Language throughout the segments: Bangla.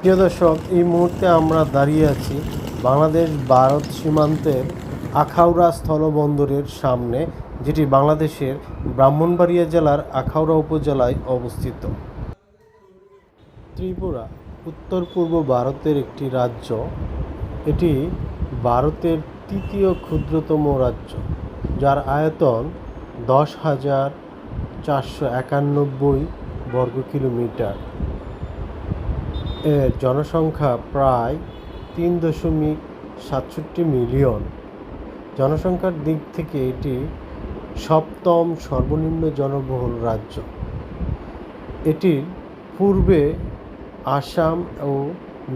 প্রিয় দর্শক, এই মুহূর্তে আমরা দাঁড়িয়ে আছি বাংলাদেশ ভারত সীমান্তের আখাউড়া স্থলবন্দরের সামনে, যেটি বাংলাদেশের ব্রাহ্মণবাড়িয়া জেলার আখাউড়া উপজেলায় অবস্থিত। ত্রিপুরা উত্তর পূর্ব ভারতের একটি রাজ্য। এটি ভারতের তৃতীয় ক্ষুদ্রতম রাজ্য, যার আয়তন 10,491 বর্গ কিলোমিটার। এর জনসংখ্যা প্রায় 3.67 মিলিয়ন। জনসংখ্যার দিক থেকে এটি সপ্তম সর্বনিম্ন জনবহুল রাজ্য। এটির পূর্বে আসাম ও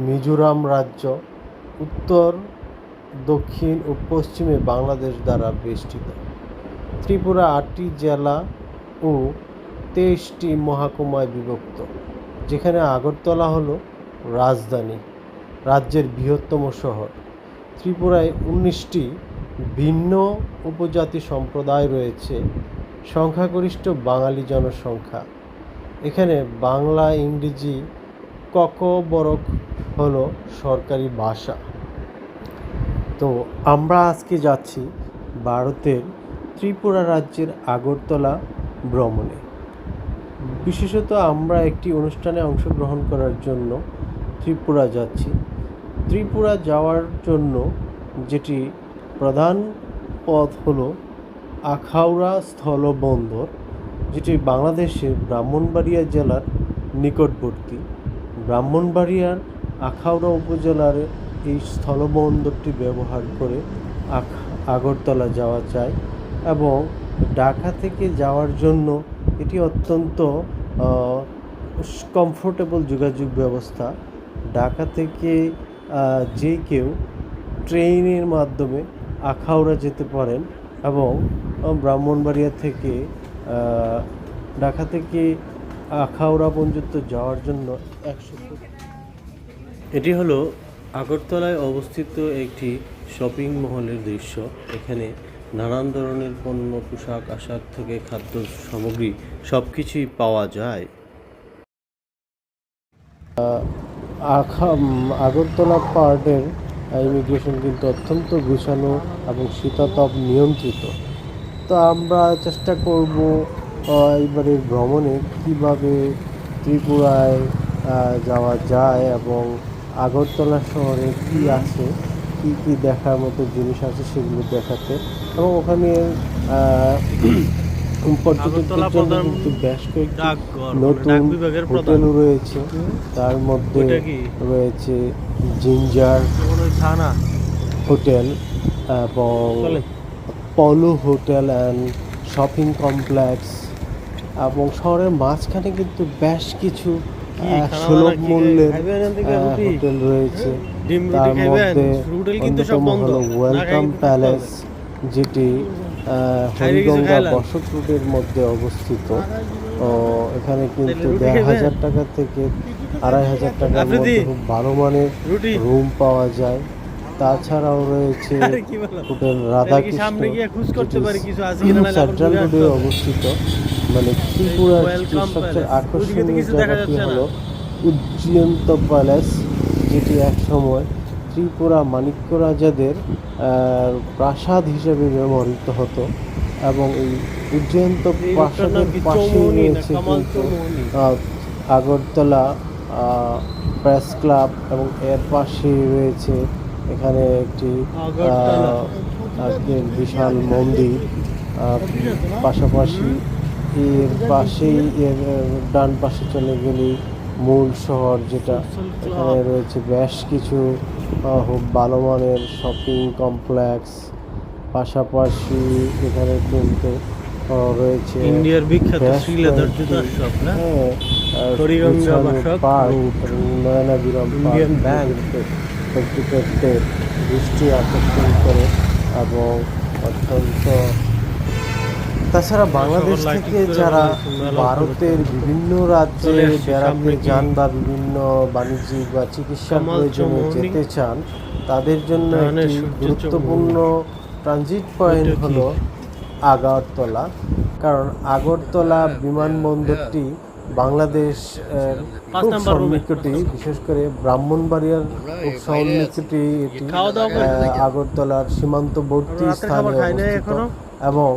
মিজোরাম রাজ্য, উত্তর, দক্ষিণ ও পশ্চিমে বাংলাদেশ দ্বারা বেষ্টিত। ত্রিপুরা 8টি জেলা ও 23টি মহকুমায় বিভক্ত, যেখানে আগরতলা হলো রাজধানী, রাজ্যের বৃহত্তম শহর। ত্রিপুরায় 19টি ভিন্ন উপজাতি সম্প্রদায় রয়েছে। সংখ্যাগরিষ্ঠ বাঙালি জনসংখ্যা। এখানে বাংলা, ইংরেজি, ককবরক হলো সরকারি ভাষা। তো আমরা আজকে যাচ্ছি ভারতের ত্রিপুরা রাজ্যের আগরতলা ভ্রমণে। বিশেষত আমরা একটি অনুষ্ঠানে অংশগ্রহণ করার জন্য ত্রিপুরা যাচ্ছি। ত্রিপুরা যাওয়ার জন্য যেটি প্রধান পথ হলো আখাউড়া স্থলবন্দর, যেটি বাংলাদেশের ব্রাহ্মণবাড়িয়া জেলার নিকটবর্তী। ব্রাহ্মণবাড়িয়ার আখাউড়া উপজেলার এই স্থলবন্দরটি ব্যবহার করে আগরতলা যাওয়া যায়, এবং ঢাকা থেকে যাওয়ার জন্য এটি অত্যন্ত কমফোর্টেবল যোগাযোগ ব্যবস্থা। ঢাকা থেকে যে কেউ ট্রেনের মাধ্যমে আখাউড়া যেতে পারেন, এবং ব্রাহ্মণবাড়িয়া থেকে ঢাকা থেকে আখাউড়া পর্যন্ত যাওয়ার জন্য 100 ফুট। এটি হলো আগরতলায় অবস্থিত একটি শপিং মহলের দৃশ্য। এখানে নানান ধরনের পণ্য, পোশাক আশাক থেকে খাদ্য সামগ্রী সব কিছুই পাওয়া যায়। আগরতলা পার্টের ইমিগ্রেশন কিন্তু অত্যন্ত গুছানো এবং শীতাতপ নিয়ন্ত্রিত। তো আমরা চেষ্টা করব এইবারের ভ্রমণে কিভাবে ত্রিপুরায় যাওয়া যায়, এবং আগরতলা শহরে কি আছে, কি কি দেখার মতো জিনিস আছে সেগুলো দেখাতে, এবং ওখানে পর্যটকদের জন্য কিন্তু বেশ কয়েকটি নতুন হোটেল রয়েছে। তার মধ্যে রয়েছে জিঞ্জার হোটেল এবং পলো হোটেল অ্যান্ড শপিং কমপ্লেক্স, এবং শহরের মাঝখানে কিন্তু বেশ কিছু সুলভ মূল্যের হোটেল রয়েছে। তার মধ্যে অন্যতম হলো ওয়েলকাম প্যালেস, যেটি হরিগঙ্গা বসত রোডের মধ্যে অবস্থিত। এখানে কিন্তু 1,500 টাকা থেকে 2,500 টাকার মধ্যে খুব ভালো মানের রুম পাওয়া যায়। তাছাড়াও রয়েছে হোটেল রাধাকৃষ্ণ, সেন্ট্রাল রোডে অবস্থিত। মানে ত্রিপুরার সবচেয়ে আকর্ষণীয় জায়গাটি হলো উজ্জয়ন্ত প্যালেস, যেটি এক সময় ত্রিপুরা মাণিক্য রাজাদের প্রাসাদ হিসেবে ব্যবহৃত হতো, এবং এই উজ্জয়ন্ত প্রাসাদের পাশে রয়েছে কিন্তু আগরতলা প্রেস ক্লাব, এবং এর পাশে রয়েছে এখানে একটি বিশাল মন্দির। পাশাপাশি এর পাশেই ডান পাশে চলে গেলেই মূল শহর, যেটা এখানে রয়েছে বেশ কিছু ভালো মানের শপিং কমপ্লেক্স। পাশাপাশি এখানে কিন্তু রয়েছে ইন্ডিয়ার বিখ্যাত শ্রীলেদার জুতার শপ, না? হরিগঙ্গা পার্ক, নয়নাবিরাম ইন্ডিয়ান ব্যাংক পর্যটকদের দৃষ্টি আকর্ষণ করে, এবং অত্যন্ত। তাছাড়া বাংলাদেশ থেকে যারা ভারতের বিভিন্ন রাজ্যে বেড়াতে যান বা বিভিন্ন বাণিজ্যিক বা চিকিৎসা প্রয়োজনে যেতে চান, তাদের জন্য একটি গুরুত্বপূর্ণ ট্রানজিট পয়েন্ট হলো আগরতলা। কারণ আগরতলা বিমানবন্দরটি বাংলাদেশ পাঁচ খুব নাম্বার রুমে। সন্নিকটে, বিশেষ করে ব্রাহ্মণবাড়িয়ার খুব সন্নিকটে এটি খাওয়া দাওয়া করে আগরতলার সীমান্তবর্তী রাতের স্থানে খাবার খাই নাই অবস্থিত এখনো। এবং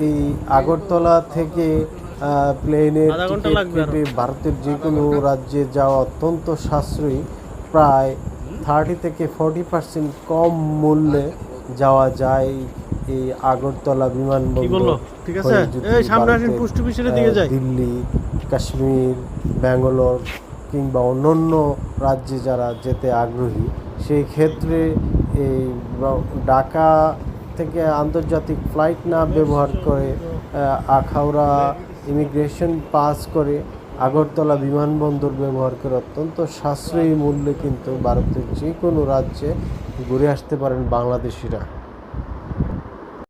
এই আগরতলা থেকে প্লেনের আধা ঘন্টা টিকিট লাগবে আরো। কেটে ভারতের যে কোনো রাজ্যে যাওয়া অত্যন্ত সাশ্রয়ী, প্রায় 30 থেকে 40% কম মূল্যে যাওয়া যায় এই আগরতলা কি বিমানবন্দর বললো? ঠিক আছে, হয়ে যদি এই সামনে আসেন, ভারতের, পোস্ট অফিসের দিকে যাই। দিল্লি, কাশ্মীর, ব্যাঙ্গালোর কিংবা অন্যান্য রাজ্যে যারা যেতে আগ্রহী, সেই ক্ষেত্রে এই ঢাকা থেকে আন্তর্জাতিক ফ্লাইট না ব্যবহার করে আখাউড়া ইমিগ্রেশন পাস করে আগরতলা বিমানবন্দর ব্যবহার করে অত্যন্ত সাশ্রয়ী মূল্যে কিন্তু ভারতের যে কোনো রাজ্যে ঘুরে আসতে পারেন বাংলাদেশিরা।